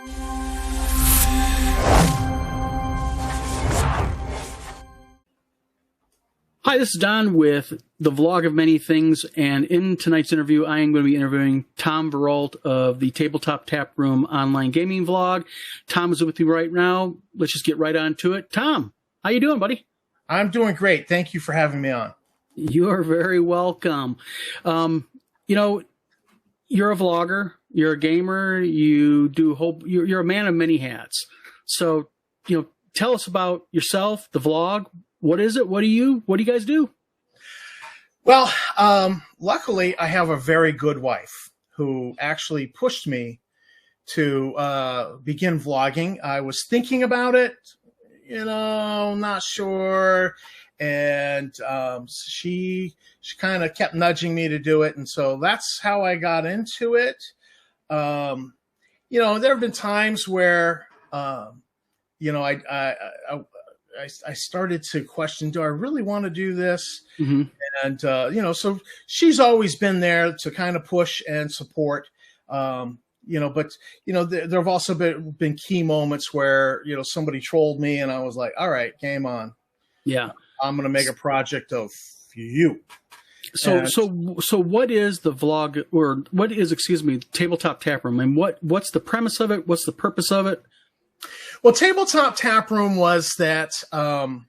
Hi, this is Don with the Vlog of Many Things, and in tonight's interview, I am going to be interviewing Tom Verrreault of the Tabletop Taproom online gaming vlog. Tom is with you right now. Let's just get right on to it. Tom, how you doing, buddy? I'm doing great. Thank you for having me on. You are very welcome. You know, you're a vlogger, you're a gamer, you're a man of many hats. So, tell us about yourself, the vlog. What is it? What do you guys do? Well, luckily I have a very good wife who actually pushed me to begin vlogging. I was thinking about it, not sure. And she kind of kept nudging me to do it. And so that's how I got into it. There have been times where, I started to question, do I really want to do this? Mm-hmm. And, so she's always been there to kind of push and support, but there have also been key moments where, somebody trolled me and I was like, all right, game on. Yeah. I'm going to make a project of you. So what is the vlog, or what is, Tabletop Taproom? And what's the premise of it? What's the purpose of it? Well, Tabletop Taproom was that, and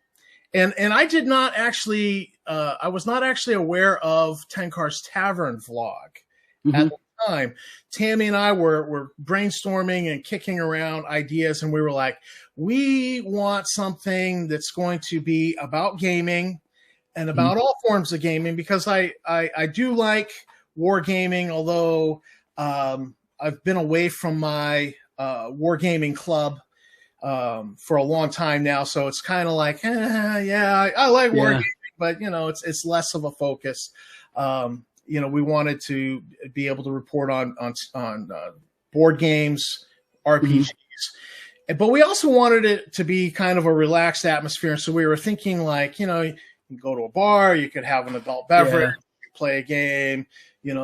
I did not actually, I was not actually aware of Tenkar's Tavern vlog at the time. Tammy and I were brainstorming and kicking around ideas, and we were like, we want something that's going to be about gaming and about all forms of gaming, because I do like wargaming, although I've been away from my wargaming club for a long time now, so it's kind of like, I like wargaming, but it's less of a focus. We wanted to be able to report on board games, RPGs, but we also wanted it to be kind of a relaxed atmosphere. So we were thinking, like, you can go to a bar, you could have an adult beverage, play a game,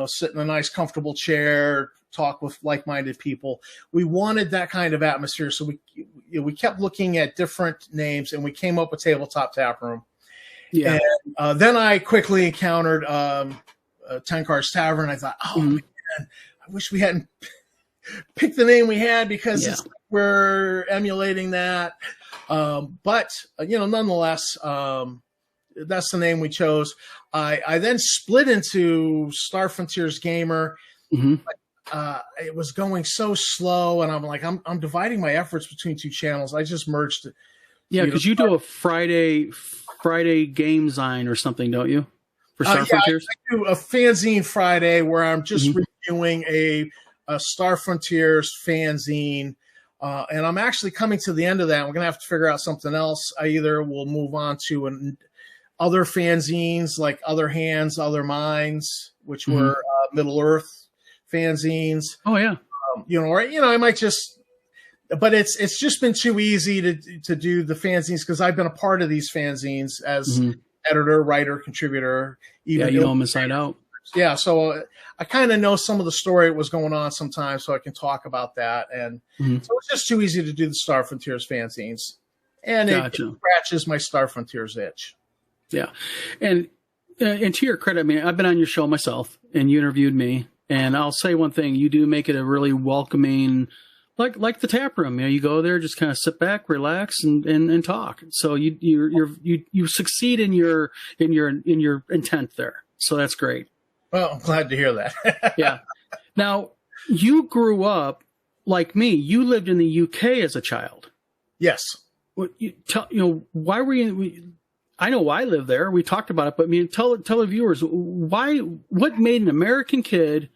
sit in a nice comfortable chair, talk with like-minded people. We wanted that kind of atmosphere, so we kept looking at different names, and we came up with Tabletop Taproom. Yeah. And then I quickly encountered Tenkar's Tavern. I thought, man, I wish we hadn't picked the name we had, because it's like we're emulating that. But nonetheless, that's the name we chose. I then split into Star Frontiers Gamer. But, it was going so slow, and I'm like, I'm dividing my efforts between two channels. I just merged it. Yeah, because you do a Friday game zine or something, don't you? For Star Frontiers? I do a fanzine Friday where I'm just reviewing a Star Frontiers fanzine. And I'm actually coming to the end of that. We're going to have to figure out something else. I either will move on to other fanzines like Other Hands, Other Minds, which were Middle Earth fanzines. Oh yeah. I might just, but it's just been too easy to do the fanzines, because I've been a part of these fanzines as editor, writer, contributor. Even you know them inside out. Yeah, so I kind of know some of the story that was going on sometimes, so I can talk about that. And so it's just too easy to do the Star Frontiers fanzines, and it scratches my Star Frontiers itch. Yeah, and to your credit, I mean, I've been on your show myself, and you interviewed me. And I'll say one thing: you do make it a really welcoming, like the tap room. You go there, just kind of sit back, relax, and talk. So you succeed in your intent there. So that's great. Well, I'm glad to hear that. Yeah. Now, you grew up like me. You lived in the UK as a child. Yes. Why were you? I know why I lived there. We talked about it, but tell the viewers what made an American kid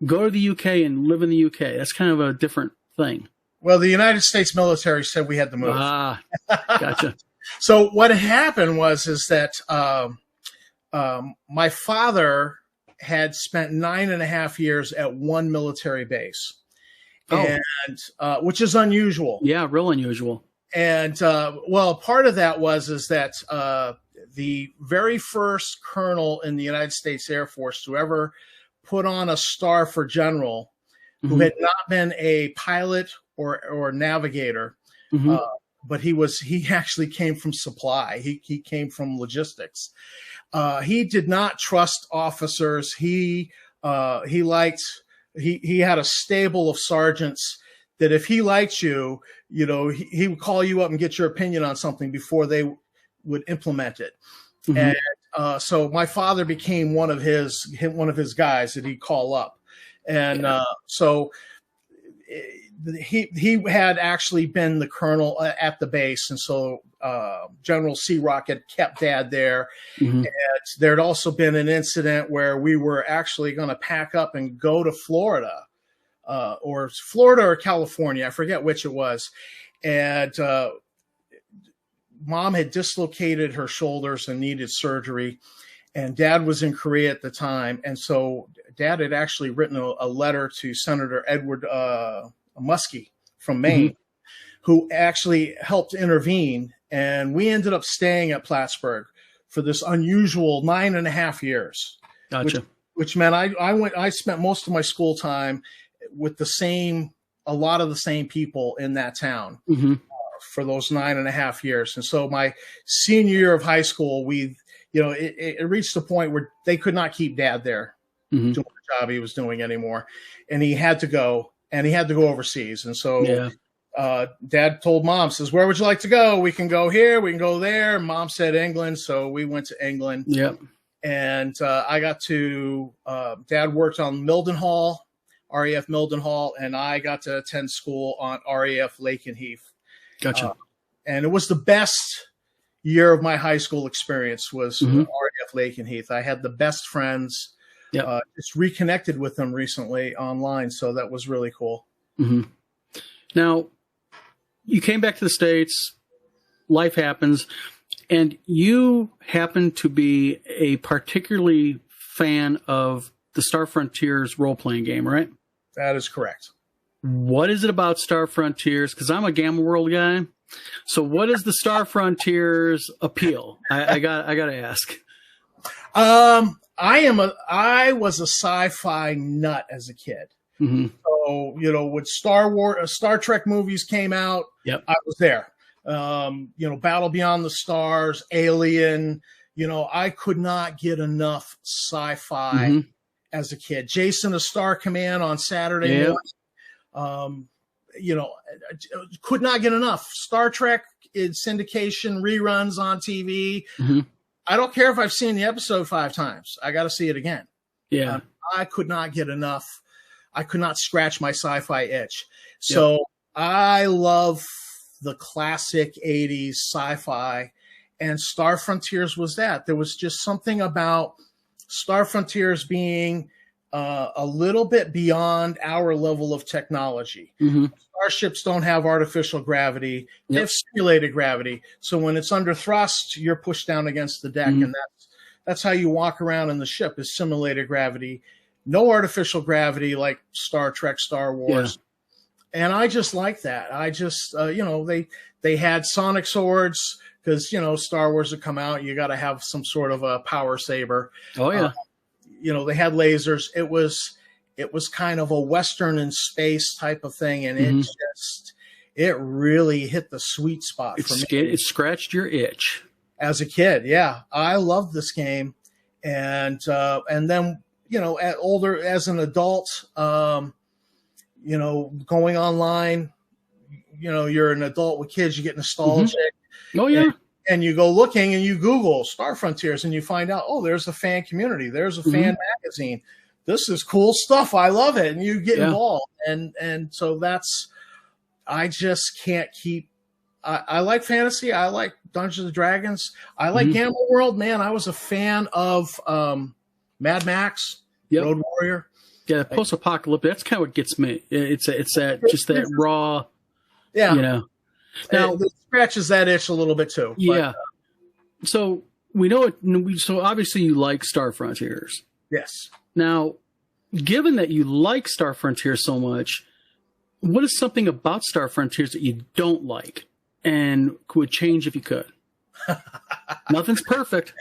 go to the UK and live in the UK. That's kind of a different thing. Well, the United States military said we had to move. Ah, gotcha. So what happened was that my father had spent 9.5 years at one military base, and which is unusual. Yeah, real unusual. And part of that was that the very first colonel in the United States Air Force to ever put on a star for general who had not been a pilot or navigator, but he actually came from supply. He came from logistics. He did not trust officers. He had a stable of sergeants that if he liked you, he would call you up and get your opinion on something before they would implement it. And so my father became one of his guys that he'd call up. And so he had actually been the colonel at the base. And so General Searock had kept Dad there. And there had also been an incident where we were actually going to pack up and go to Florida, or California. I forget which it was. And Mom had dislocated her shoulders and needed surgery. And Dad was in Korea at the time. And so Dad had actually written a letter to Senator Edward Muskie from Maine, who actually helped intervene. And we ended up staying at Plattsburgh for this unusual 9.5 years. Gotcha. Which meant I spent most of my school time with a lot of the same people in that town for those 9.5 years. And so my senior year of high school, it reached a point where they could not keep Dad there doing the job he was doing anymore. And he had to go, overseas. And so Dad told Mom, says, where would you like to go? We can go here, we can go there. Mom said England. So we went to England. Yep. And I got to, Dad worked on Mildenhall, RAF Mildenhall, and I got to attend school on RAF Lakenheath. Gotcha. And it was the best year of my high school experience was RAF Lakenheath. I had the best friends. Just reconnected with them recently online, so that was really cool. Now, you came back to the States, life happens, and you happen to be a particularly fan of the Star Frontiers role-playing game, right? That is correct. What is it about Star Frontiers? Because I'm a Gamma World guy. So what is the Star Frontiers appeal? I got to ask. I was a sci-fi nut as a kid. So, when Star Trek movies came out, I was there. Battle Beyond the Stars, Alien, I could not get enough sci-fi as a kid. Jason, a Star Command on Saturday morning. Could not get enough. Star Trek in syndication, reruns on TV. I don't care if I've seen the episode 5 times. I got to see it again. I could not get enough. I could not scratch my sci-fi itch. So I love the classic 80s sci-fi, and Star Frontiers was that. There was just something about Star Frontiers being a little bit beyond our level of technology. Starships don't have artificial gravity. They have simulated gravity. So when it's under thrust, you're pushed down against the deck. And that's how you walk around in the ship, is simulated gravity. No artificial gravity like Star Trek, Star Wars. And I just like that. I just, they had sonic swords because, Star Wars had come out. You got to have some sort of a power saber. Oh, yeah. They had lasers. It was kind of a Western in space type of thing. And it really hit the sweet spot for me. It scratched your itch. As a kid, yeah. I loved this game. And then, older as an adult, going online, you're an adult with kids, you get nostalgic. Oh, yeah. And you go looking and you Google Star Frontiers and you find out, there's a fan community. There's a fan magazine. This is cool stuff. I love it. And you get involved. And so I just can't keep, I like fantasy. I like Dungeons and Dragons. I like Gamma World. Man, I was a fan of Mad Max, Road Warrior. Yeah, post-apocalyptic. That's kind of what gets me. It's that raw, Now, it scratches that itch a little bit too. Yeah. So we know it. So obviously you like Star Frontiers. Yes. Now, given that you like Star Frontiers so much, what is something about Star Frontiers that you don't like and would change if you could? Nothing's perfect.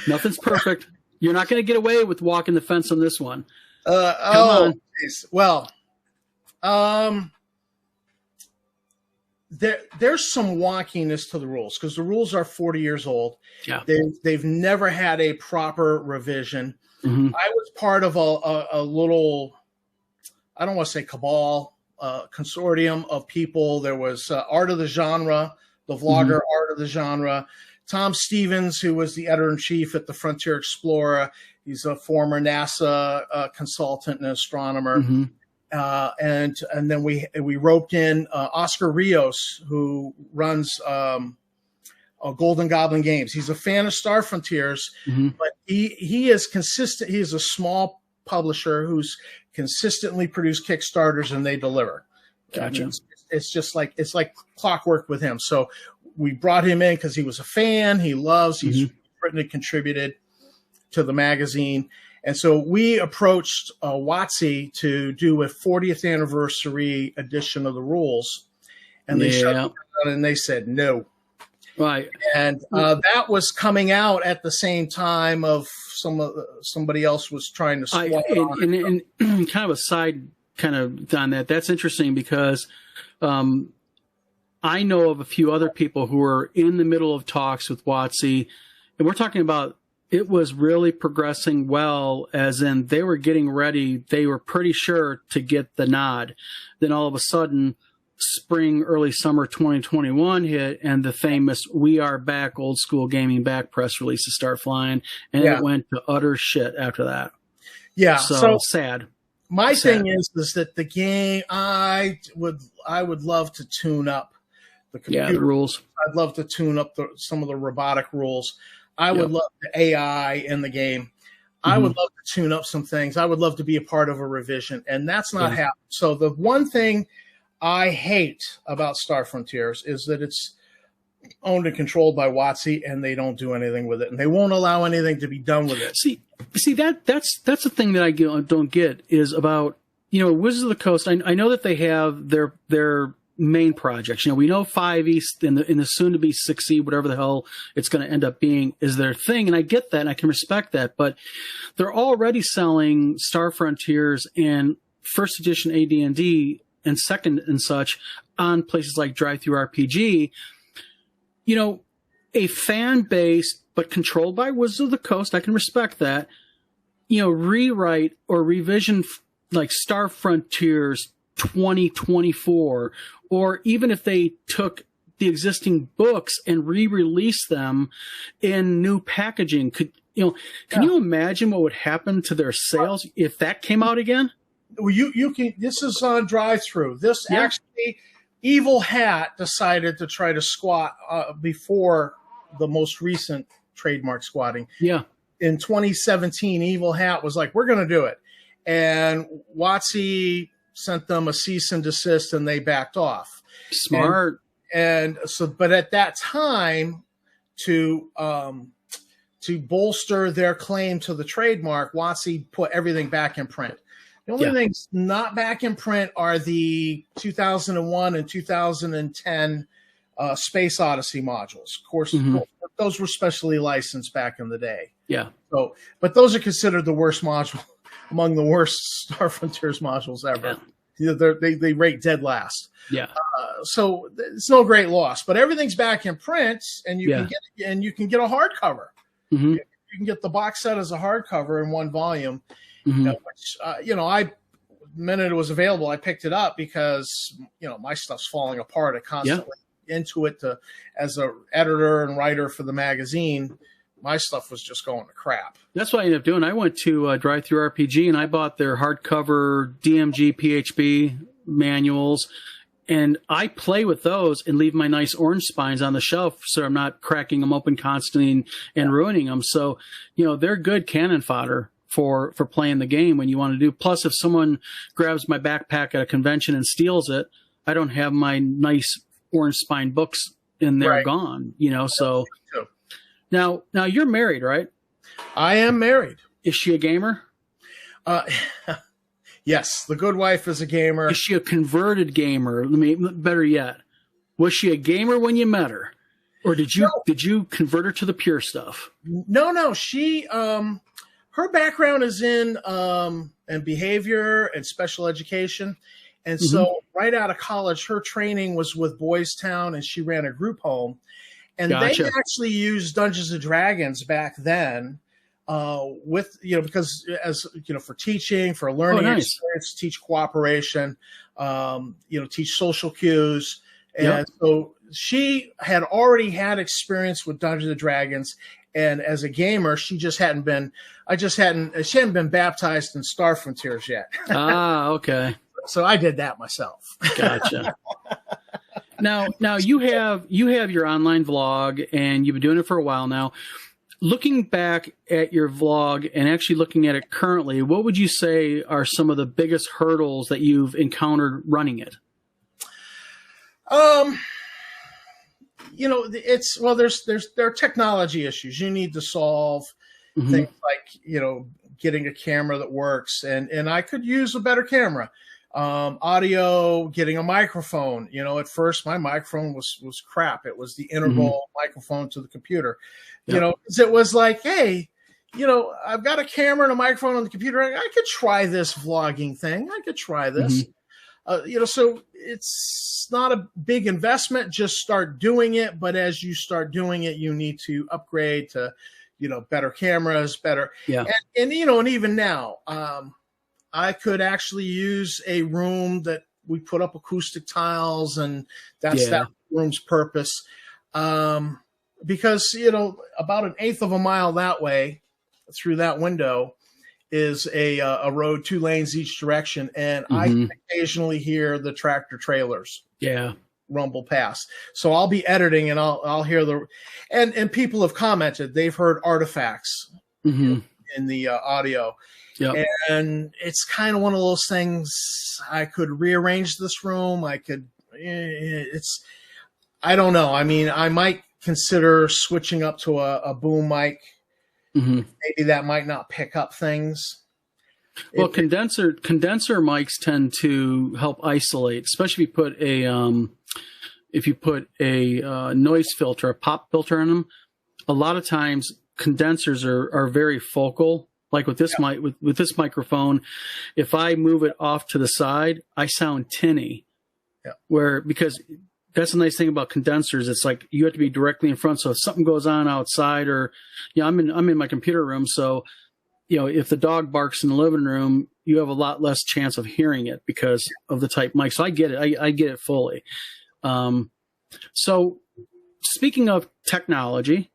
Nothing's perfect. You're not going to get away with walking the fence on this one. Come on. Geez. Well, There's some wonkiness to the rules because the rules are 40 years old. Yeah. They've never had a proper revision. Mm-hmm. I was part of a little, I don't want to say cabal, consortium of people. There was Art of the Genre, the vlogger Art of the Genre, Tom Stevens, who was the editor-in-chief at the Frontier Explorer. He's a former NASA consultant and astronomer. Mm-hmm. And then we roped in Oscar Rios, who runs Golden Goblin Games. He's a fan of Star Frontiers, but he is consistent. He is a small publisher who's consistently produced Kickstarters, and they deliver. Gotcha. It's like clockwork with him. So we brought him in because he was a fan. He's written and contributed to the magazine. And so we approached WotC to do a 40th anniversary edition of the rules, and they shut it down and they said no. Right. And that was coming out at the same time of somebody else was trying to swat and kind of a side kind of on that. That's interesting because I know of a few other people who are in the middle of talks with WotC, and we're talking about it was really progressing well, as in they were getting ready. They were pretty sure to get the nod. Then all of a sudden, spring, early summer 2021 hit, and the famous "We Are Back" old school gaming back press releases start flying, and it went to utter shit after that. Yeah, so sad. My thing is that the game, I would love to tune up the computer the rules. I'd love to tune up some of the robotic rules. I would love the AI in the game. I would love to tune up some things. I would love to be a part of a revision, and that's not happening. So the one thing I hate about Star Frontiers is that it's owned and controlled by WotC, and they don't do anything with it, and they won't allow anything to be done with it. See that's the thing that I don't get is about Wizards of the Coast. I know that they have their main projects. We know 5e in the soon to be 6e, whatever the hell it's going to end up being, is their thing, and I get that and I can respect that, but they're already selling Star Frontiers and first edition AD&D and second and such on places like Drive-Thru-RPG. A fan base but controlled by Wizards of the Coast, I can respect that. Rewrite or revision like Star Frontiers 2024, or even if they took the existing books and re-release them in new packaging, can you imagine what would happen to their sales if that came out again? Well, you can. This is on Drive-Thru. This actually, Evil Hat decided to try to squat before the most recent trademark squatting. Yeah, in 2017, Evil Hat was like, "We're going to do it," and WotC sent them a cease and desist, and they backed off. Smart. And so, but at that time, to bolster their claim to the trademark, WotC put everything back in print. The only things not back in print are the 2001 and 2010 Space Odyssey modules. Of course, those were specially licensed back in the day. Yeah. So, but those are considered the worst module among the worst Star Frontiers modules ever. Yeah. They rate dead last. Yeah. So it's no great loss, but everything's back in print, and you can get a hardcover. You can get the box set as a hardcover in one volume. Which the minute it was available, I picked it up because my stuff's falling apart. I constantly into it as a editor and writer for the magazine. My stuff was just going to crap. That's what I ended up doing. I went to Drive-Thru-RPG, and I bought their hardcover DMG PHP manuals, and I play with those and leave my nice orange spines on the shelf so I'm not cracking them open constantly and ruining them. So, they're good cannon fodder for playing the game when you want to do. Plus, if someone grabs my backpack at a convention and steals it, I don't have my nice orange spine books in there gone, so... Now you're married, right? I am married. Is she a gamer? Yes, the good wife is a gamer. Is she a converted gamer? Better yet, was she a gamer when you met her, or did you convert her to the pure stuff? No. She her background is in behavior and special education, And so right out of college, her training was with Boys Town, and she ran a group home. And Gotcha. they actually used Dungeons and Dragons back then with, because as, for teaching, for learning experience, teach cooperation, teach social cues. And so she had already had experience with Dungeons and Dragons. And as a gamer, she hadn't been baptized in Star Frontiers yet. Okay. So I did that myself. Gotcha. Now you have your online vlog, and you've been doing it for a while now. Looking back at your vlog and actually looking at it currently, what would you say are some of the biggest hurdles that you've encountered running it? There are technology issues you need to solve. Things like, getting a camera that works, and I could use a better camera. Audio, getting a microphone. At first my microphone was crap. It was the integral microphone to the computer. 'Cause it was like, hey, I've got a camera and a microphone on the computer. I could try this vlogging thing. I could try this. So it's not a big investment. Just start doing it. But as you start doing it, you need to upgrade to, better cameras, better. Yeah. And even now, I could actually use a room that we put up acoustic tiles, and that's that room's purpose. Because, about an eighth of a mile that way through that window is a road, 2 lanes each direction. And I can occasionally hear the tractor trailers rumble past. So I'll be editing, and I'll hear and people have commented, they've heard artifacts in the audio. Yep. And it's kind of one of those things. I could rearrange this room. I don't know. I mean, I might consider switching up to a boom mic. Maybe that might not pick up things. Well, condenser mics tend to help isolate, especially if you put a noise filter, a pop filter on them. A lot of times condensers are very focal. Like with this mic, with this microphone, if I move it off to the side, I sound tinny. Because that's the nice thing about condensers. It's like you have to be directly in front. So if something goes on outside, or I'm in my computer room, so if the dog barks in the living room, you have a lot less chance of hearing it because of the type mic. So I get it. I get it fully. So speaking of technology,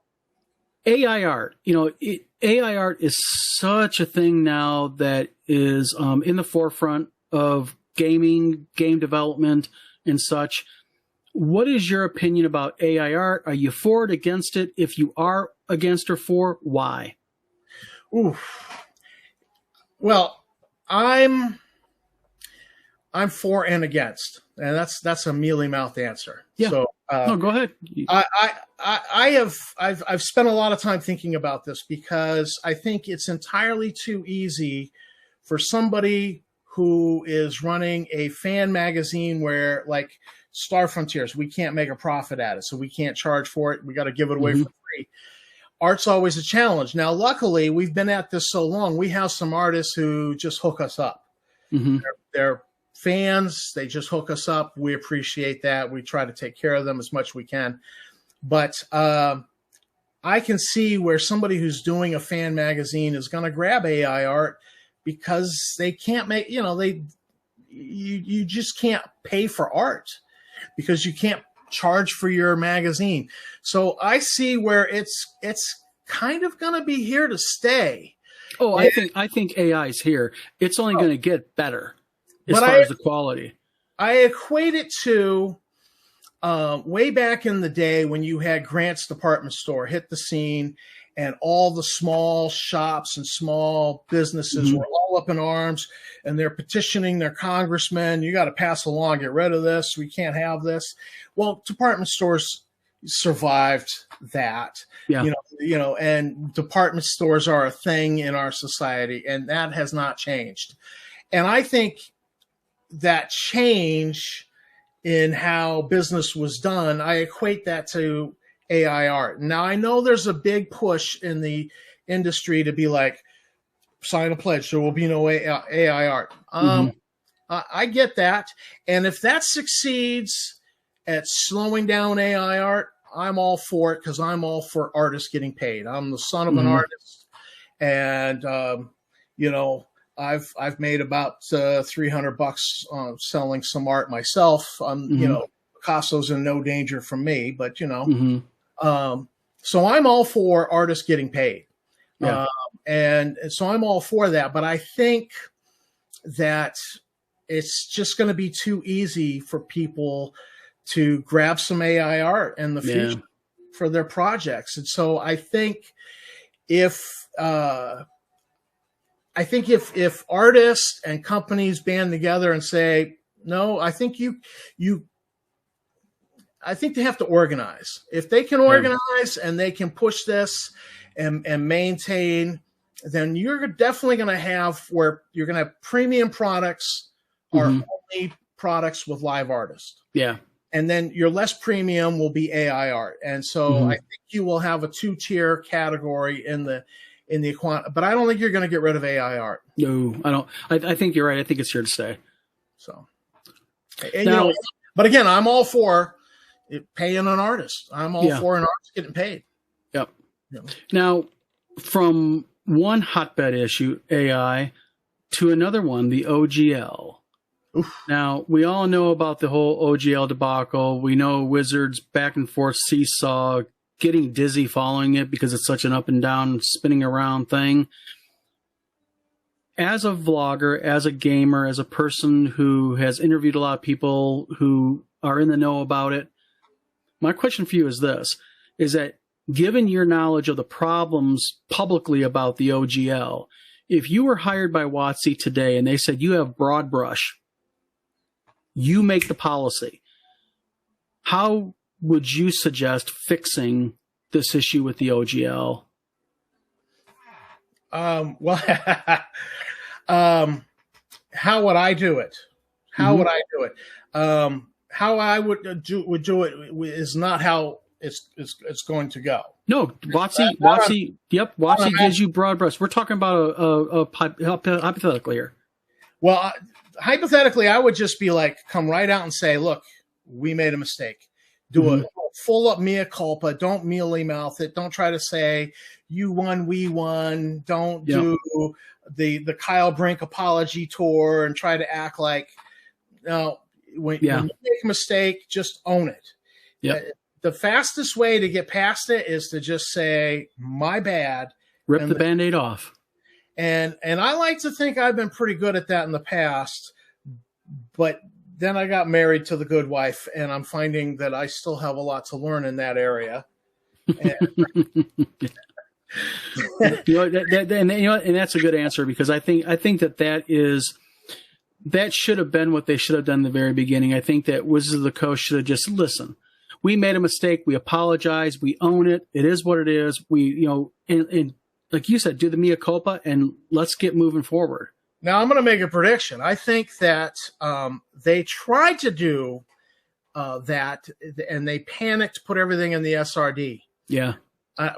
AI art, AI art is such a thing now that is in the forefront of game development and such. What is your opinion about AI art? Are you for it, against it? If you are against or for, why? Ooh. Well, I'm for and against, and that's a mealy-mouthed answer. Yeah. So no, go ahead. I've spent a lot of time thinking about this, because I think it's entirely too easy for somebody who is running a fan magazine where, like Star Frontiers, we can't make a profit at it, so we can't charge for it. We got to give it away for free. Art's always a challenge. Now, luckily, we've been at this so long, we have some artists who just hook us up. They're fans. They just hook us up. We appreciate that. We try to take care of them as much as we can. But I can see where somebody who's doing a fan magazine is going to grab AI art, because they can't make, you just can't pay for art, because you can't charge for your magazine. So I see where it's kind of going to be here to stay. Oh, I think AI is here. It's only going to get better as far as the quality. I equate it to way back in the day when you had Grant's department store hit the scene, and all the small shops and small businesses were all up in arms, and they're petitioning their congressman. You got to pass a law, get rid of this. We can't have this. Well, department stores survived that. And department stores are a thing in our society, and that has not changed. And I think that change in how business was done, I equate that to AI art. Now, I know there's a big push in the industry to be like, sign a pledge, there will be no AI art. I get that. And if that succeeds at slowing down AI art, I'm all for it, because I'm all for artists getting paid. I'm the son of an artist, and I've made about $300 selling some art myself. Picasso's in no danger from me, but so I'm all for artists getting paid. Yeah. And so I'm all for that. But I think that it's just going to be too easy for people to grab some AI art in the future for their projects. And so I think if artists and companies band together and say, no, I think I think they have to organize. If they can organize and they can push this and maintain, then you're definitely going to have where you're going to have premium products or only products with live artists. Yeah. And then your less premium will be AI art. And so I think you will have a 2-tier category in the but I don't think you're going to get rid of AI art. No, I don't. I think you're right. I think it's here to stay. So, and, but again, I'm all for paying an artist. I'm all for an artist getting paid. Yep. Now, from one hotbed issue, AI, to another one, the OGL. Oof. Now, we all know about the whole OGL debacle. We know Wizards back and forth seesaw, getting dizzy following it because it's such an up and down, spinning around thing. As a vlogger, as a gamer, as a person who has interviewed a lot of people who are in the know about it, my question for you is this, is that given your knowledge of the problems publicly about the OGL, if you were hired by WotC today and they said you have broad brush, you make the policy, how would you suggest fixing this issue with the OGL? How would I do it? How would I do it? How I would do it is not how it's going to go. No, WotC gives you broad brush. We're talking about hypothetically here. Well, hypothetically, I would just be like, come right out and say, look, we made a mistake. Do a full up mea culpa. Don't mealy mouth it. Don't try to say you won, we won. Don't do the Kyle Brink apology tour and try to act like, no, when you make a mistake, just own it. Yep. The fastest way to get past it is to just say, my bad. Rip the Band-Aid off. And I like to think I've been pretty good at that in the past, but then I got married to the good wife, and I'm finding that I still have a lot to learn in that area. And and that's a good answer, because I think that should have been what they should have done in the very beginning. I think that Wizards of the Coast should have just listened. We made a mistake. We apologize. We own it. It is what it is. We, and like you said, do the mea culpa and let's get moving forward. Now I'm going to make a prediction. I think that they tried to do that, and they panicked, put everything in the SRD. Yeah.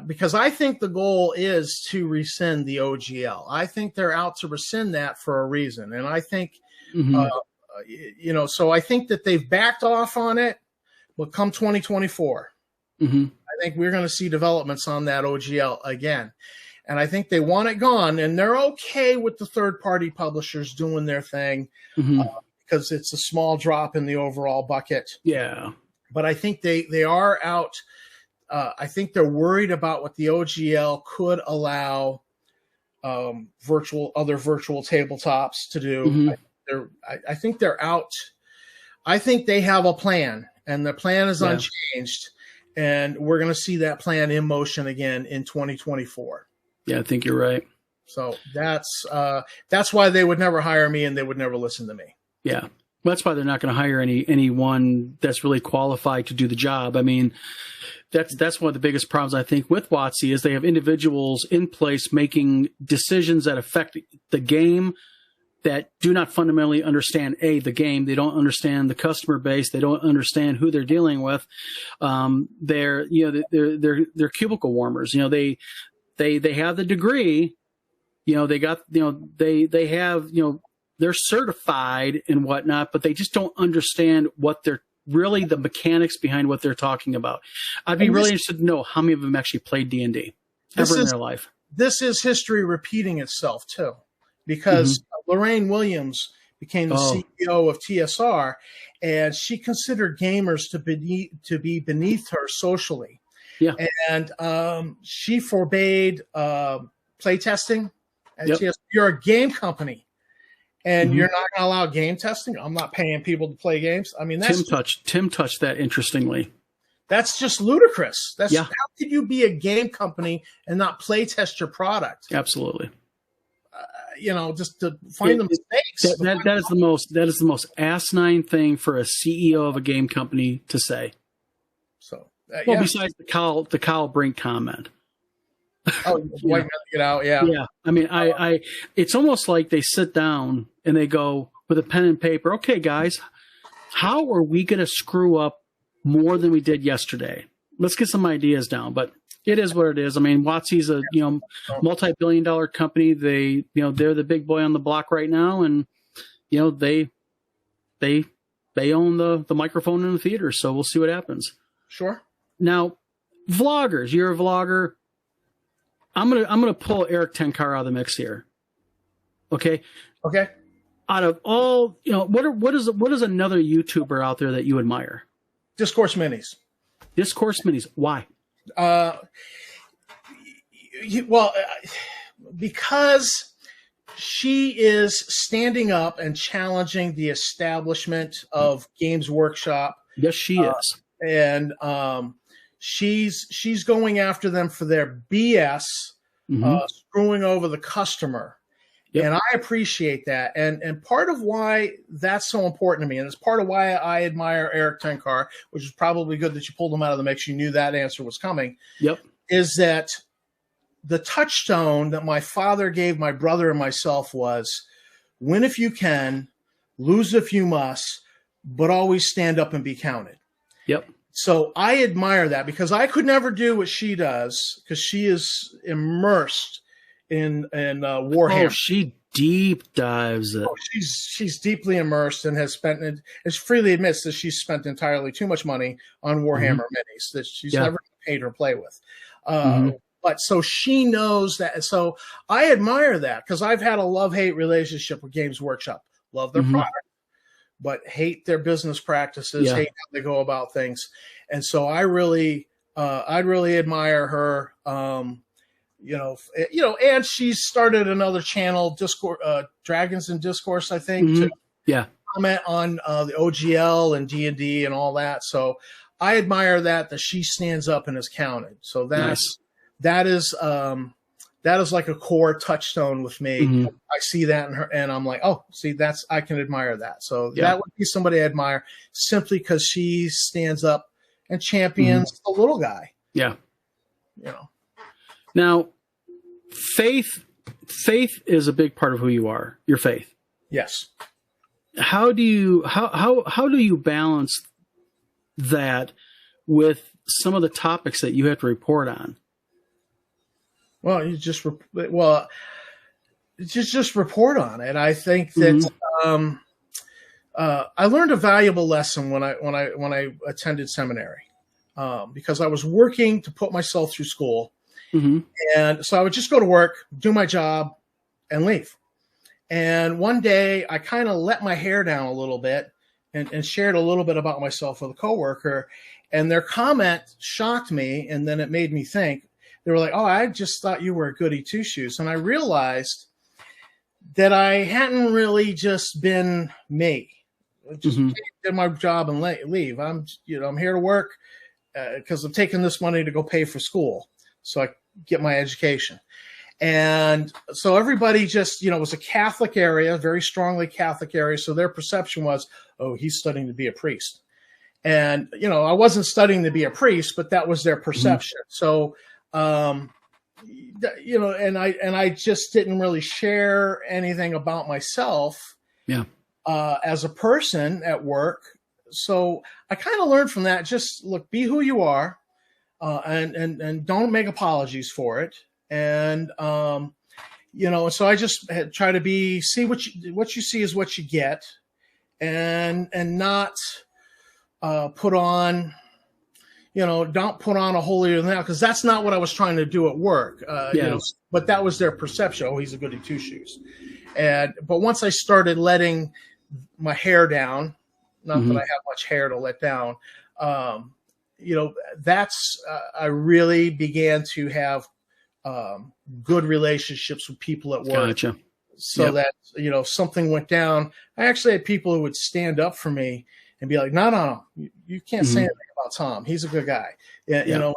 Because I think the goal is to rescind the OGL. I think they're out to rescind that for a reason. And I think, so I think that they've backed off on it. But come 2024, I think we're going to see developments on that OGL again. And I think they want it gone, and they're okay with the third-party publishers doing their thing because it's a small drop in the overall bucket. Yeah. But I think they are out. I think they're worried about what the OGL could allow other virtual tabletops to do. I think they're out. I think they have a plan, and the plan is unchanged, and we're going to see that plan in motion again in 2024. Yeah, I think you're right. So that's why they would never hire me, and they would never listen to me. Yeah, well, that's why they're not going to hire anyone that's really qualified to do the job. I mean, that's one of the biggest problems I think with WotC is they have individuals in place making decisions that affect the game that do not fundamentally understand the game. They don't understand the customer base. They don't understand who they're dealing with. They're cubicle warmers. They have the degree. They got they have they're certified and whatnot, but they just don't understand what they're really the mechanics behind what they're talking about. I'd be really interested to know how many of them actually played D&D ever in their life. This is history repeating itself too, because Lorraine Williams became the CEO of TSR, and she considered gamers to be beneath her socially. Yeah. And she forbade playtesting. You're a game company, and you're not going to allow game testing. I'm not paying people to play games. I mean, Tim touched that interestingly. That's just ludicrous. How could you be a game company and not play test your product? Absolutely. Just to find the mistakes. That is the most asinine thing for a CEO of a game company to say. So, besides the Kyle Brink comment. Oh, white man to get out. Yeah. Yeah. I mean, it's almost like they sit down and they go with a pen and paper. Okay, guys, how are we going to screw up more than we did yesterday? Let's get some ideas down. But it is what it is. I mean, WotC's a multi-billion-dollar company. They're the big boy on the block right now, and they own the microphone in the theater. So we'll see what happens. Sure. Now, vloggers, you're a vlogger. I'm gonna pull Eric Tenkar out of the mix here. Okay. Okay. Out of all, what is another YouTuber out there that you admire? Discourse Minis. Discourse Minis. Why? Because she is standing up and challenging the establishment of Games Workshop. Yes, she is. And she's going after them for their BS, screwing over the customer. Yep. And I appreciate that. And part of why that's so important to me, and it's part of why I admire Eric Tenkar, which is probably good that you pulled him out of the mix. You knew that answer was coming. Yep. Is that the touchstone that my father gave my brother and myself was win if you can, lose if you must, but always stand up and be counted. Yep. So I admire that, because I could never do what she does, because she is immersed in Warhammer. Oh, she deep dives it. Oh, she's deeply immersed and has spent, and freely admits that she's spent entirely too much money on Warhammer minis that she's never paid her play with. But so she knows that. So I admire that, because I've had a love-hate relationship with Games Workshop. Love their product, but hate their business practices, hate how they go about things. And so I really admire her. And she's started another channel, Dragons and Discourse, I think, to comment on the OGL and D&D and all that. So I admire that she stands up and is counted. So that is like a core touchstone with me. I see that in her, and I'm like, oh, see, I can admire that. So that would be somebody I admire, simply because she stands up and champions the little guy. Yeah. Now, faith is a big part of who you are. Your faith. Yes. How do you balance that with some of the topics that you have to report on? Well, you just report on it. I think that I learned a valuable lesson when I attended seminary, because I was working to put myself through school. And so I would just go to work, do my job, and leave. And one day I kind of let my hair down a little bit and shared a little bit about myself with a coworker, and their comment shocked me. And then it made me think. They were like, oh, I just thought you were a goody two-shoes. And I realized that I hadn't really just been me. Just did my job and leave. I'm here to work because I'm taking this money to go pay for school, so I get my education. And so everybody just, it was a Catholic area, very strongly Catholic area. So their perception was, oh, he's studying to be a priest. And, I wasn't studying to be a priest, but that was their perception. So, and I just didn't really share anything about myself as a person at work. So I kind of learned from that, just look, be who you are, and don't make apologies for it. And So I just try to see what you see is what you get, and not put on, don't put on a holier than thou, because that's not what I was trying to do at work. But that was their perception. Oh, he's a goody two shoes. But once I started letting my hair down, not that I have much hair to let down, that's I really began to have good relationships with people at work. Gotcha. So that, something went down. I actually had people who would stand up for me and be like, no, you can't say anything about Tom. He's a good guy. And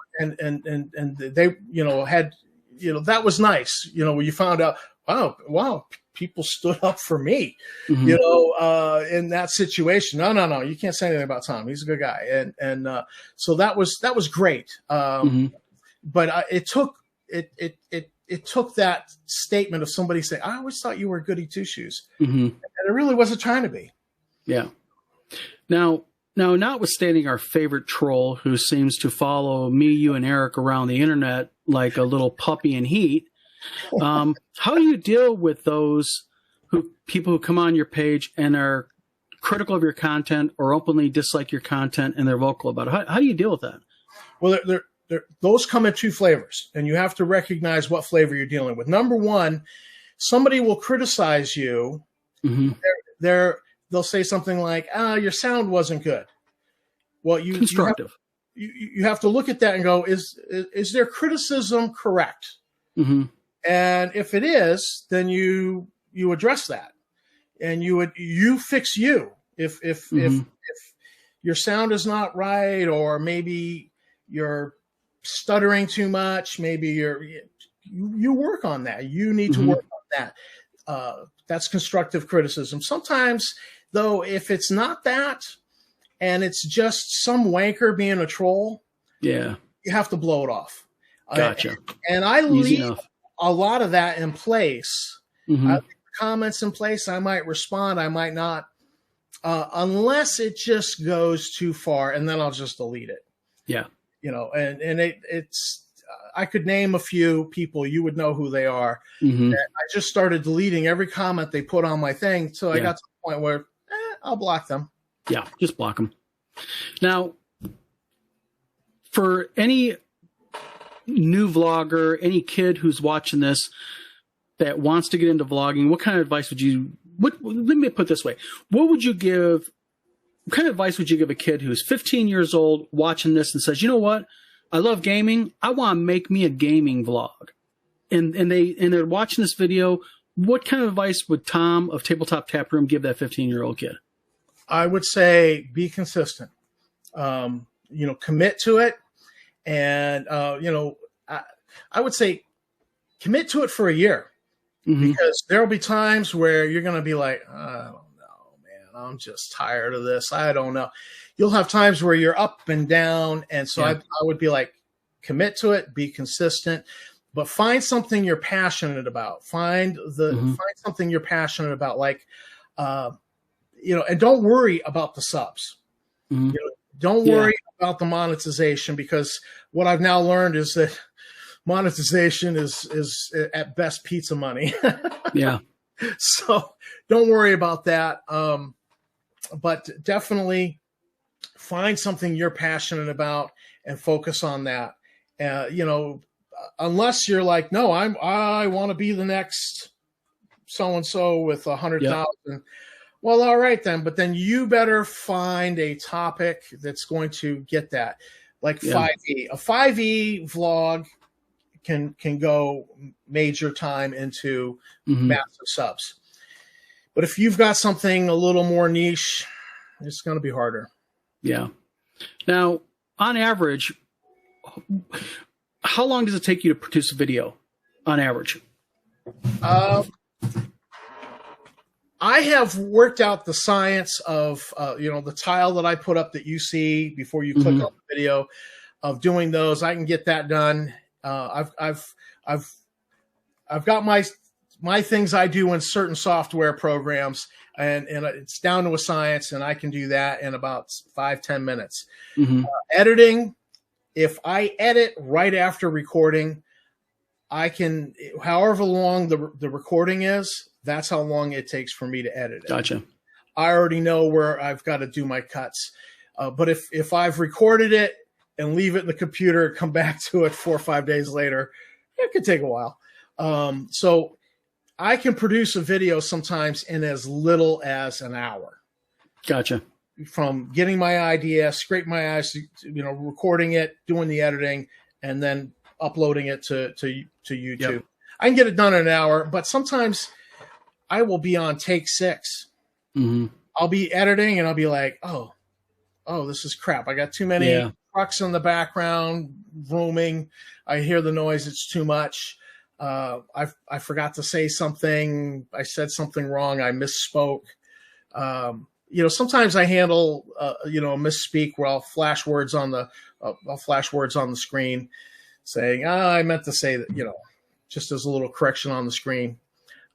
they, had, that was nice, when you found out, wow, people stood up for me, in that situation. No, you can't say anything about Tom. He's a good guy. And so that was great. But it took that statement of somebody saying, I always thought you were goody two shoes. And it really wasn't trying to be. Yeah. Now, notwithstanding our favorite troll who seems to follow me, you, and Eric around the internet like a little puppy in heat, how do you deal with those people who come on your page and are critical of your content or openly dislike your content and they're vocal about it? How do you deal with that? Well, those come in two flavors, and you have to recognize what flavor you're dealing with. Number one, somebody will criticize you. They'll say something like, your sound wasn't good. Well, constructive. You have to look at that and go, is their criticism correct? And if it is, then you address that, and you fix you. If your sound is not right, or maybe you're stuttering too much, maybe you work on that. You need to work on that. That's constructive criticism. Sometimes, though, if it's not that, and it's just some wanker being a troll, you have to blow it off. Gotcha. And I leave a lot of that in place. I leave comments in place. I might respond, I might not, unless it just goes too far, and then I'll just delete it. Yeah. And it's I could name a few people, you would know who they are. And I just started deleting every comment they put on my thing. So I got to the point where I'll block them. Yeah, just block them. Now, for any new vlogger, any kid who's watching this that wants to get into vlogging, what kind of advice would you, let me put it this way. What kind of advice would you give a kid who's 15 years old watching this and says, you know what? I love gaming. I want to make me a gaming vlog. And they're watching this video. What kind of advice would Tom of Tabletop Taproom give that 15-year-old kid? I would say be consistent. Commit to it. And, I would say commit to it for a year. Because there'll be times where you're going to be like, I don't know, man, I'm just tired of this. I don't know. You'll have times where you're up and down. And so I would be like, commit to it, be consistent, but find something you're passionate about. Find something you're passionate about. Like, and don't worry about the subs. Don't worry about the monetization, because what I've now learned is that monetization is at best pizza money. So don't worry about that. But definitely find something you're passionate about and focus on that. Unless you're like, no, I want to be the next so-and-so with 100,000. Well, all right then, but then you better find a topic that's going to get that. Like 5e. A 5e vlog can go major time into massive subs. But if you've got something a little more niche, it's going to be harder. Yeah. Now, on average, how long does it take you to produce a video on average? I have worked out the science of, the tile that I put up that you see before you click on the video, of doing those. I can get that done. I've got my things I do in certain software programs, and it's down to a science, and I can do that in about 5-10 minutes. Editing, if I edit right after recording, I can, however long the recording is, that's how long it takes for me to edit it. Gotcha. I already know where I've got to do my cuts. But if I've recorded it and leave it in the computer, come back to it 4 or 5 days later, it could take a while. So I can produce a video sometimes in as little as an hour. Gotcha. From getting my idea, scrape my eyes, recording it, doing the editing, and then uploading it to YouTube. Yep. I can get it done in an hour, but sometimes I will be on take 6. Mm-hmm. I'll be editing and I'll be like, oh, this is crap. I got too many trucks in the background roaming. I hear the noise. It's too much. I forgot to say something. I said something wrong. I misspoke. Sometimes I handle, a misspeak where I'll flash words on the screen saying, I meant to say that, just as a little correction on the screen.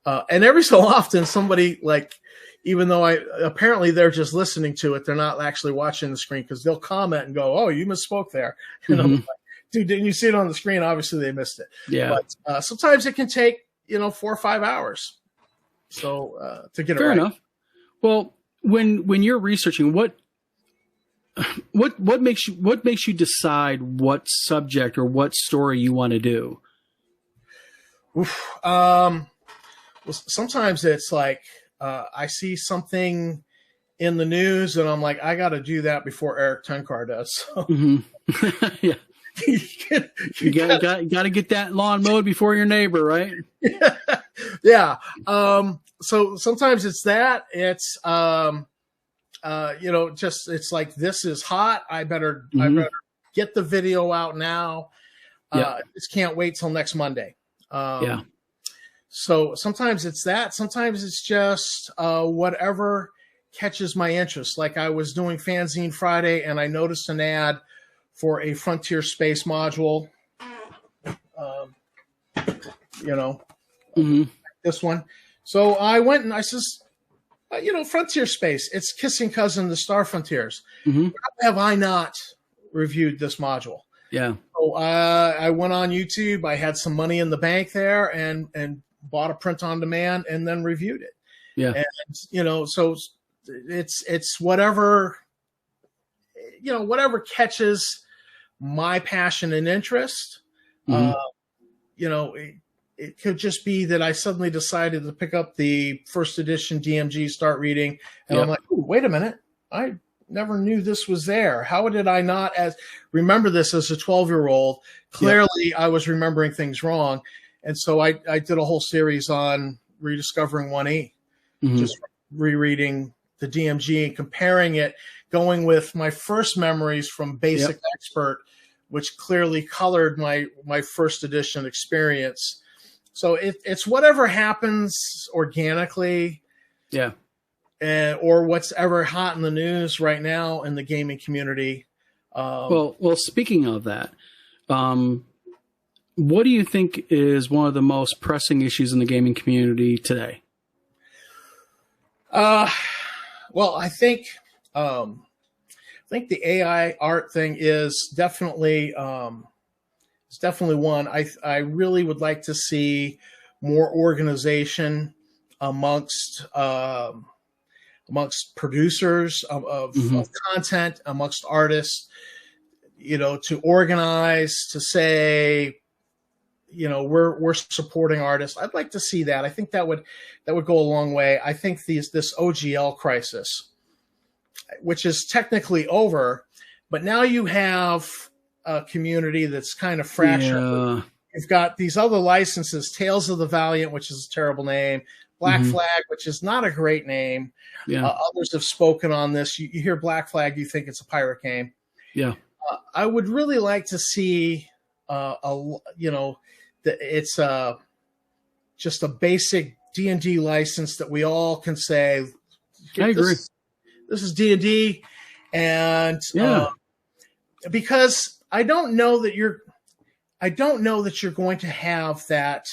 And every so often somebody, like, even though apparently they're just listening to it, they're not actually watching the screen, because they'll comment and go, oh, you misspoke there. And I'm like, dude, didn't you see it on the screen? Obviously they missed it. Yeah. But sometimes it can take, 4 or 5 hours. So to get it Fair right. enough. Well, when you're researching, what makes you decide what subject or what story you want to do? Well, sometimes it's like I see something in the news and I'm like, I got to do that before Eric Tenkar does. So. Yeah. You got to get that lawn mowed before your neighbor, right? Yeah. So sometimes it's that. It's it's like, this is hot. I better get the video out now. I just can't wait till next Monday. So sometimes it's that. Sometimes it's just whatever catches my interest. Like I was doing Fanzine Friday and I noticed an ad for a Frontier Space module. This one. So I went and I says, Frontier Space, it's kissing cousin to Star Frontiers. How have I not reviewed this module? Yeah. So I went on YouTube. I had some money in the bank there and bought a print on demand and then reviewed it. Yeah. And, so it's whatever, whatever catches my passion and interest. It could just be that I suddenly decided to pick up the first edition DMG, start reading, and I'm like, oh, wait a minute. I never knew this was there. How did I not remember this as a 12-year-old? Clearly, I was remembering things wrong. And so I did a whole series on rediscovering 1E, just rereading the DMG and comparing it, going with my first memories from Basic Expert, which clearly colored my first edition experience. So it's whatever happens organically, or what's ever hot in the news right now in the gaming community. Well, speaking of that, what do you think is one of the most pressing issues in the gaming community today? Well, I think the AI art thing is definitely it's definitely one. I really would like to see more organization amongst producers of content, amongst artists, to organize, to say, we're supporting artists. I'd like to see that. I think that would go a long way. I think this OGL crisis, which is technically over, but now you have a community that's kind of fractured. Yeah. You've got these other licenses, Tales of the Valiant, which is a terrible name, Black Flag, which is not a great name. Yeah. Others have spoken on this. You hear Black Flag, you think it's a pirate game. Yeah. I would really like to see, it's just a basic D&D license that we all can say, I agree. This is D&D, and because I don't know that you're going to have that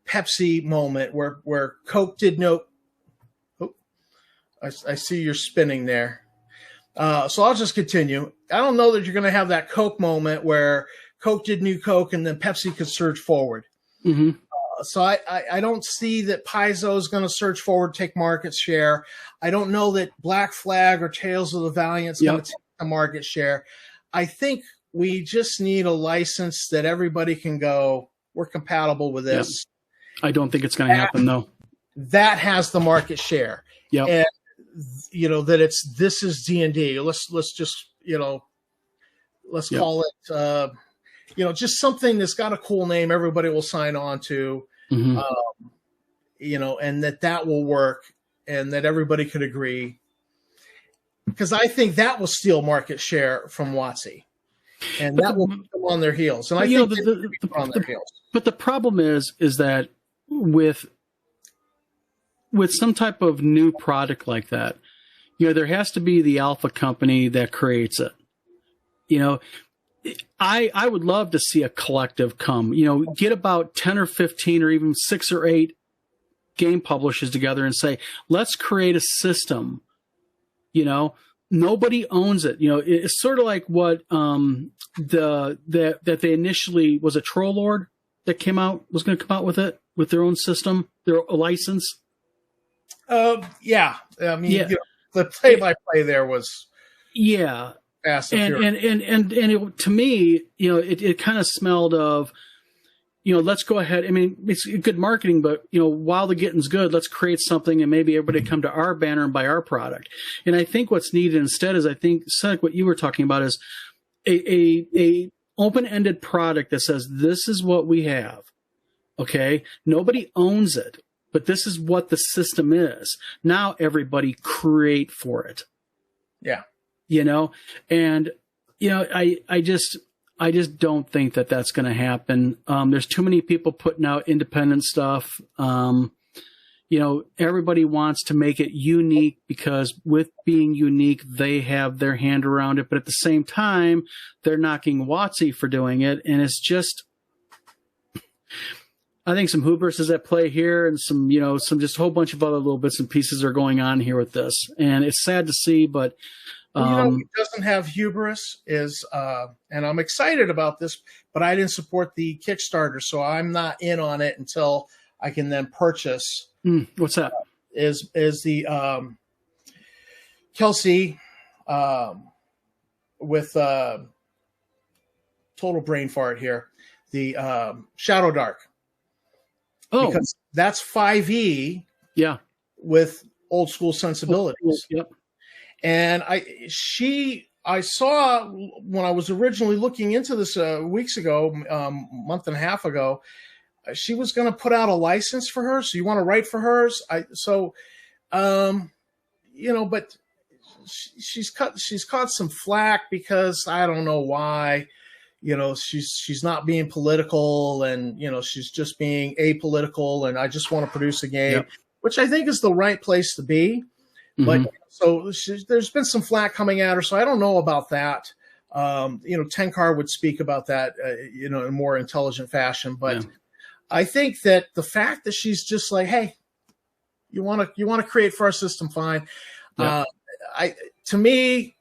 Pepsi moment where Coke did no. Oh, I see you're spinning there. So I'll just continue. I don't know that you're going to have that Coke moment where Coke did New Coke and then Pepsi could surge forward. Mm-hmm. So I don't see that Paizo is going to surge forward, take market share. I don't know that Black Flag or Tales of the Valiant is going to take the market share. I think we just need a license that everybody can go, we're compatible with this. Yep. I don't think it's going to happen, though. That has the market share. Yep. And, you know, that this is D&D. Let's just, you know, let's call it, you know, just something that's got a cool name everybody will sign on to. Mm-hmm. You know, and that will work and that everybody could agree. Because I think that will steal market share from WotC. And that will put them on their heels. And I think on their heels. But the problem is that with some type of new product like that, you know, there has to be the alpha company that creates it. You know, I would love to see a collective come, you know, get about 10 or 15 or even 6 or 8 game publishers together and say, let's create a system. You know, nobody owns it. You know, it's sort of like what that they initially was a Troll Lord that was going to come out with it, with their own system, their license. Yeah. I mean, you know, the play-by-play there was fast and it, to me, you know, it kind of smelled of, you know, let's go ahead. I mean, it's good marketing, but, you know, while the getting's good, let's create something and maybe everybody come to our banner and buy our product. And I think what's needed instead is, I think, Cedric, what you were talking about is a open-ended product that says, this is what we have. Okay. Nobody owns it, but this is what the system is. Now everybody create for it. Yeah. You know, and, you know, I just don't think that that's going to happen. There's too many people putting out independent stuff. You know, everybody wants to make it unique because with being unique, they have their hand around it. But at the same time, they're knocking WotC for doing it. And it's just, I think some hubris is at play here, and some just a whole bunch of other little bits and pieces are going on here with this. And it's sad to see, but you know, who doesn't have hubris is, and I'm excited about this, but I didn't support the Kickstarter, so I'm not in on it until I can then purchase. What's that? Is the Kelsey with total brain fart here, the Shadow Dark. Oh, because that's 5e. Yeah, with old school sensibilities. Yep. And I saw when I was originally looking into this weeks ago, month and a half ago, she was going to put out a license for her. So you want to write for hers? You know, but she's caught some flack because I don't know why. You know, she's not being political, and you know, she's just being apolitical, and I just want to produce a game, which I think is the right place to be. But so there's been some flack coming at her, so I don't know about that. You know, Tenkar would speak about that, you know, in a more intelligent fashion. But I think that the fact that she's just like, hey, you want to create for our system, fine. To me,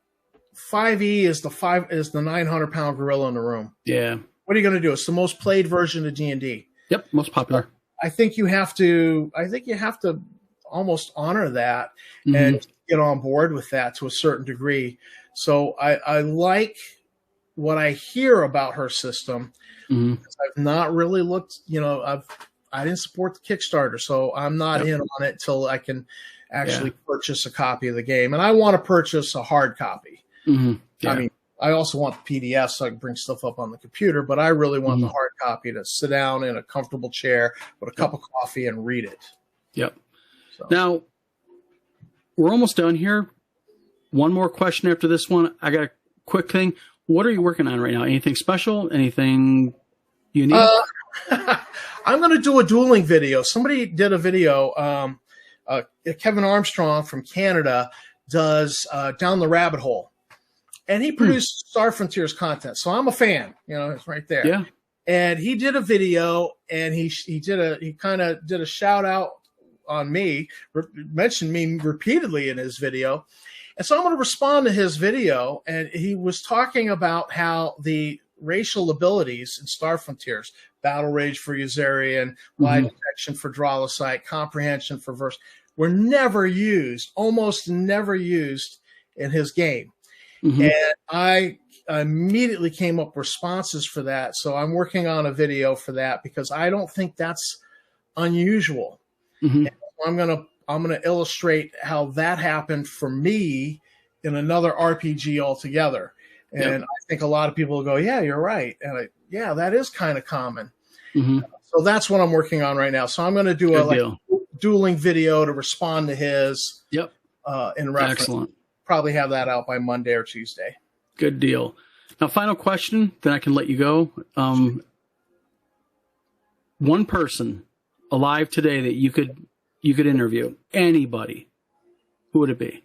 5e is the 900-pound gorilla in the room. Yeah. What are you going to do? It's the most played version of D&D. Yep, most popular. I think you have to almost honor that and get on board with that to a certain degree. So I like what I hear about her system. I've not really looked, you know, I didn't support the Kickstarter, so I'm not in on it till I can actually purchase a copy of the game. And I want to purchase a hard copy. I mean, I also want the PDF so I can bring stuff up on the computer, but I really want the hard copy to sit down in a comfortable chair with a cup of coffee and read it. Yep. So. Now, we're almost done here. One more question after this one. I got a quick thing. What are you working on right now? Anything special? Anything unique? I'm going to do a dueling video. Somebody did a video. Kevin Armstrong from Canada does Down the Rabbit Hole. And he produced Star Frontiers content. So I'm a fan. You know, it's right there. Yeah. And he did a video, and he kind of did a shout out on me, mentioned me repeatedly in his video. And so I'm going to respond to his video. And he was talking about how the racial abilities in Star Frontiers. Battle Rage for Yuzarian, Lie Detection for Drolosite, Comprehension for Verse were never used, almost never used in his game. And I immediately came up with responses for that. So I'm working on a video for that because I don't think that's unusual. And I'm gonna illustrate how that happened for me in another RPG altogether. And I think a lot of people will go, yeah, you're right. And yeah, that is kind of common. So that's what I'm working on right now. So I'm going to do a dueling video to respond to his in reference. Excellent. Probably have that out by Monday or Tuesday. Good deal. Now, final question, then I can let you go. One person alive today that you could interview, anybody, who would it be?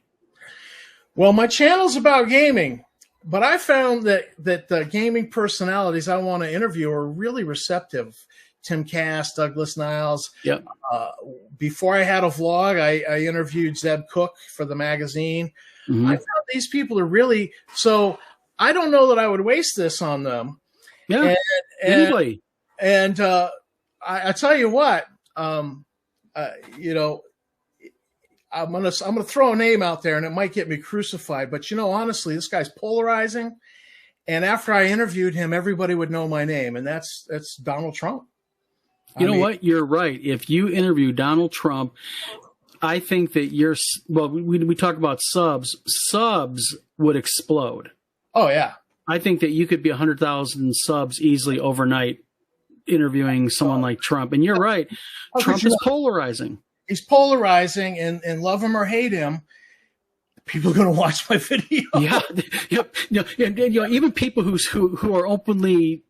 Well, my channel's about gaming, but I found that the gaming personalities I want to interview are really receptive. Tim Cass, Douglas Niles. Before I had a vlog, I interviewed Zeb Cook for the magazine. I found these people are really, so I don't know that I would waste this on them. Anybody. And I tell you what, you know, I'm gonna throw a name out there, and it might get me crucified. But you know, honestly, this guy's polarizing. And after I interviewed him, everybody would know my name, and that's Donald Trump. You know what? You're right. If you interview Donald Trump, I think that we talk about subs. Subs would explode. Oh yeah. I think that you could be 100,000 subs easily overnight interviewing someone like Trump. And you're right. Trump is polarizing. He's polarizing, and love him or hate him, people are going to watch my video. Even people who are openly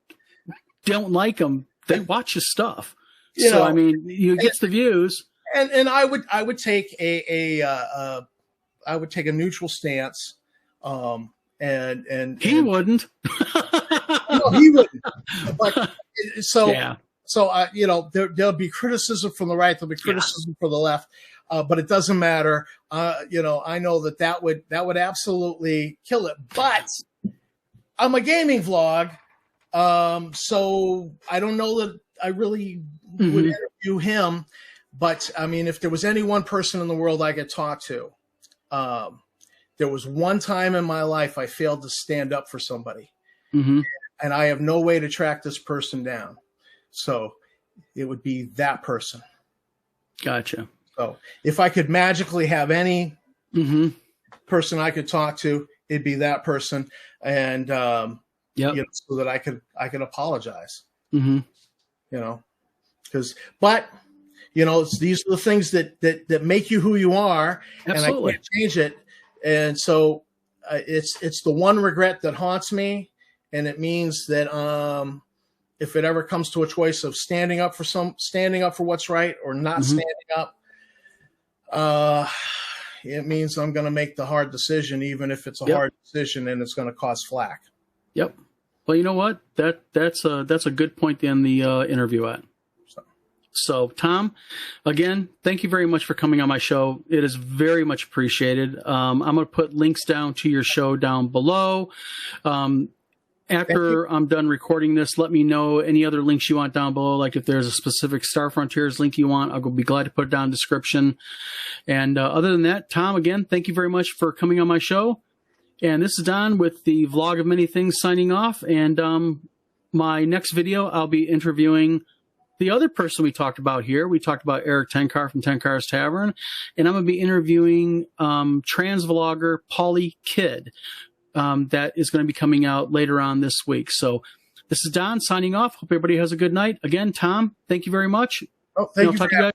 don't like him, they watch his stuff. I mean, he gets the views. And I would take a neutral stance. And he wouldn't. No, he wouldn't. But you know, there'll be criticism from the right, there'll be criticism from the left, but it doesn't matter. You know, I know that would absolutely kill it. But I'm a gaming vlog, so I don't know that I really would interview him. But I mean, if there was any one person in the world I could talk to, there was one time in my life I failed to stand up for somebody, and I have no way to track this person down. So it would be that person. Gotcha. So if I could magically have any person I could talk to, it'd be that person, and you know, so that I could apologize. You know, but you know, these are the things that make you who you are, Absolutely. And I can't change it. And so it's the one regret that haunts me, and it means that if it ever comes to a choice of standing up for what's right or not standing up, it means I'm going to make the hard decision, even if it's a hard decision and it's going to cause flack. Yep. Well, you know what? That's a good point to end the interview at. So, Tom, again, thank you very much for coming on my show. It is very much appreciated. I'm going to put links down to your show down below. After I'm done recording this, let me know any other links you want down below. Like if there's a specific Star Frontiers link you want, I'll be glad to put it down in the description. And other than that, Tom, again, thank you very much for coming on my show. And this is Don with the Vlog of Many Things signing off. And my next video, I'll be interviewing the other person we talked about here. We talked about Eric Tenkar from Tenkar's Tavern. And I'm going to be interviewing trans vlogger Paulie Kidd. That is going to be coming out later on this week. So this is Don signing off. Hope everybody has a good night. Again, Tom, thank you very much. Oh, thank you.